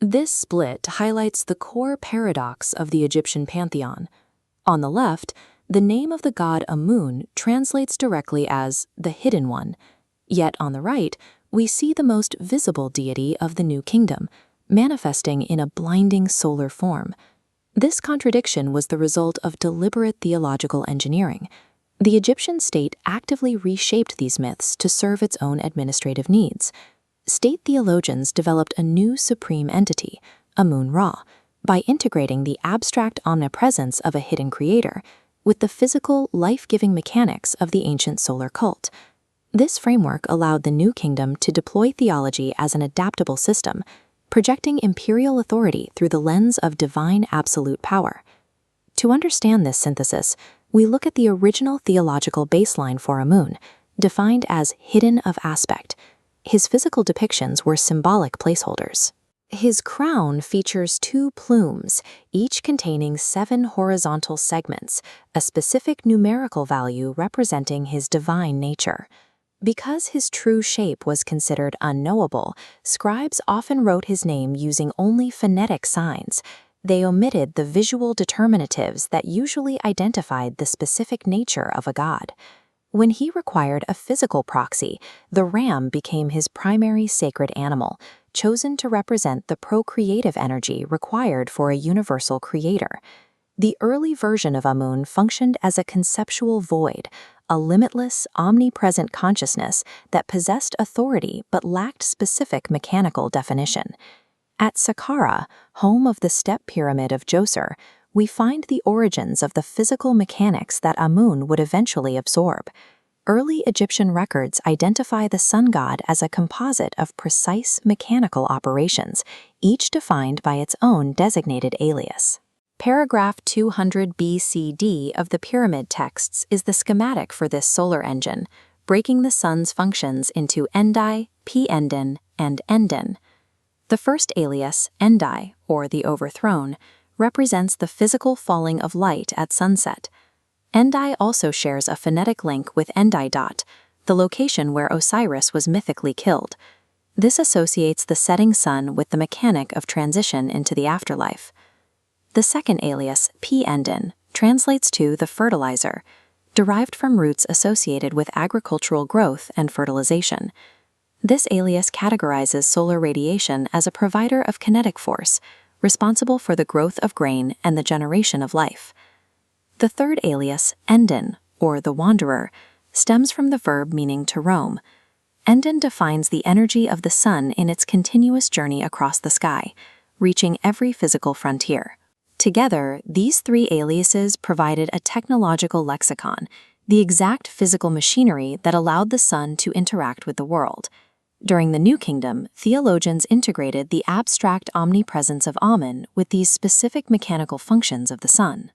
This split highlights the core paradox of the Egyptian pantheon. On the left, the name of the god Amun translates directly as the Hidden One, yet on the right, we see the most visible deity of the New Kingdom, manifesting in a blinding solar form. This contradiction was the result of deliberate theological engineering. The Egyptian state actively reshaped these myths to serve its own administrative needs. State theologians developed a new supreme entity, Amun-Ra, by integrating the abstract omnipresence of a hidden creator with the physical, life-giving mechanics of the ancient solar cult. This framework allowed the New Kingdom to deploy theology as an adaptable system, projecting imperial authority through the lens of divine absolute power. To understand this synthesis, we look at the original theological baseline for Amun, defined as hidden of aspect. His physical depictions were symbolic placeholders. His crown features 2 plumes, each containing 7 horizontal segments, a specific numerical value representing his divine nature. Because his true shape was considered unknowable, scribes often wrote his name using only phonetic signs. They omitted the visual determinatives that usually identified the specific nature of a god. When he required a physical proxy, the ram became his primary sacred animal, chosen to represent the procreative energy required for a universal creator. The early version of Amun functioned as a conceptual void, a limitless, omnipresent consciousness that possessed authority but lacked specific mechanical definition. At Saqqara, home of the step pyramid of Djoser, we find the origins of the physical mechanics that Amun would eventually absorb. Early Egyptian records identify the sun god as a composite of precise mechanical operations, each defined by its own designated alias. Paragraph 200 BCD of the pyramid texts is the schematic for this solar engine, breaking the sun's functions into Endi, P-Endin, and Endin. The first alias, Endi, or the overthrown, represents the physical falling of light at sunset. Endi also shares a phonetic link with Endidot, the location where Osiris was mythically killed. This associates the setting sun with the mechanic of transition into the afterlife. The second alias, P-Endin, translates to the fertilizer, derived from roots associated with agricultural growth and fertilization. This alias categorizes solar radiation as a provider of kinetic force, responsible for the growth of grain and the generation of life. The third alias, Endin, or the wanderer, stems from the verb meaning to roam. Endin defines the energy of the sun in its continuous journey across the sky, reaching every physical frontier. Together, these 3 aliases provided a technological lexicon, the exact physical machinery that allowed the sun to interact with the world. During the New Kingdom, theologians integrated the abstract omnipresence of Amun with these specific mechanical functions of the sun.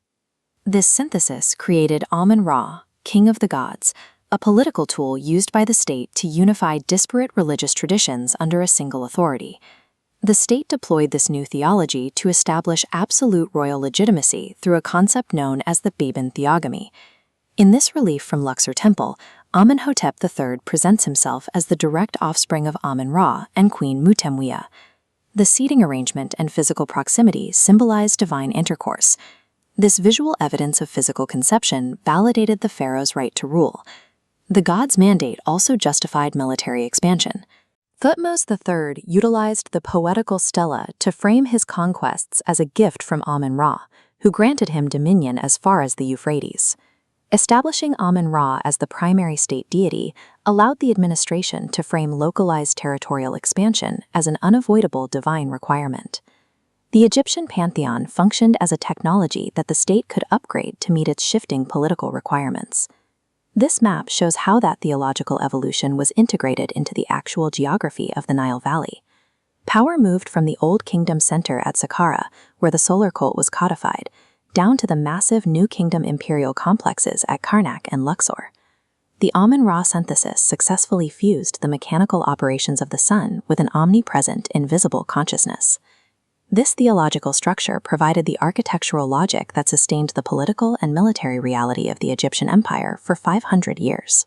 This synthesis created Amun-Ra, king of the gods, a political tool used by the state to unify disparate religious traditions under a single authority. The state deployed this new theology to establish absolute royal legitimacy through a concept known as the Theban theogamy. In this relief from Luxor Temple, Amenhotep III presents himself as the direct offspring of Amun-Ra and Queen Mutemwiya. The seating arrangement and physical proximity symbolize divine intercourse. This visual evidence of physical conception validated the pharaoh's right to rule. The god's mandate also justified military expansion. Thutmose III utilized the poetical stela to frame his conquests as a gift from Amun-Ra, who granted him dominion as far as the Euphrates. Establishing Amun-Ra as the primary state deity allowed the administration to frame localized territorial expansion as an unavoidable divine requirement. The Egyptian pantheon functioned as a technology that the state could upgrade to meet its shifting political requirements. This map shows how that theological evolution was integrated into the actual geography of the Nile Valley. Power moved from the Old Kingdom center at Saqqara, where the solar cult was codified, down to the massive New Kingdom imperial complexes at Karnak and Luxor. The Amun-Ra synthesis successfully fused the mechanical operations of the sun with an omnipresent, invisible consciousness. This theological structure provided the architectural logic that sustained the political and military reality of the Egyptian empire for 500 years.